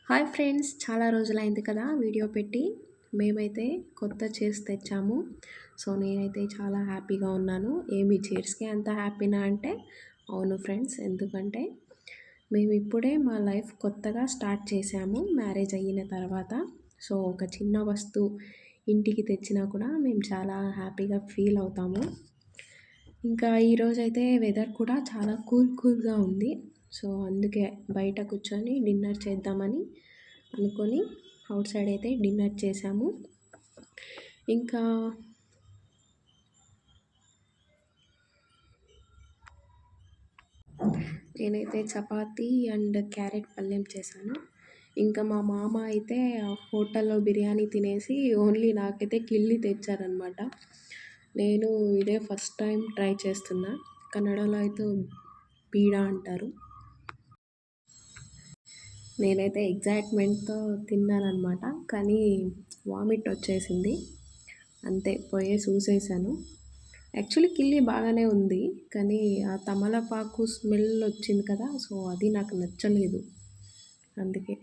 Hi friends, చాలా రోజులైంది కదా వీడియో పెట్టి. మేమైతే కొత్త చైర్స్ తెచ్చాము. సో నేనైతే చాలా హ్యాపీగా ఉన్నాను. ఏమి చైర్స్‌కి అంత హ్యాపీనా అంటే అవును ఫ్రెండ్స్. ఎందుకంటే మేము ఇప్పుడే మా లైఫ్ కొత్తగా స్టార్ట్ చేశాము మ్యారేజ్ అయిన తర్వాత. సో ఒక చిన్న వస్తువు ఇంటికి తెచ్చినా కూడా మేము చాలా హ్యాపీగా ఫీల్ అవుతాము. ఇంకా ఈరోజైతే వెదర్ కూడా చాలా కూల్గా ఉంది. సో అందుకే బయట కూర్చొని డిన్నర్ చేద్దామని అనుకొని అవుట్ సైడ్ అయితే డిన్నర్ చేసాము. ఇంకా నేనైతే చపాతీ అండ్ క్యారెట్ పళ్ళెం చేశాను. ఇంకా మా మామ అయితే హోటల్లో బిర్యానీ తినేసి ఓన్లీ నాకైతే కిళ్ళి తెచ్చారనమాట. నేను ఇదే ఫస్ట్ టైం ట్రై చేస్తున్నా. కన్నడలో అయితే పీడ అంటారు. నేనైతే ఎగ్జైట్మెంట్‌తో తిన్నాననమాట. కానీ వామిట్ వచ్చేసింది. అంతే పోయేసి ఊసేసాను. యాక్చువల్లీ కిళ్ళి బాగానే ఉంది. కానీ ఆ తమలపాకు స్మెల్ వచ్చింది కదా! సో అది నాకు నచ్చలేదు. అందుకే.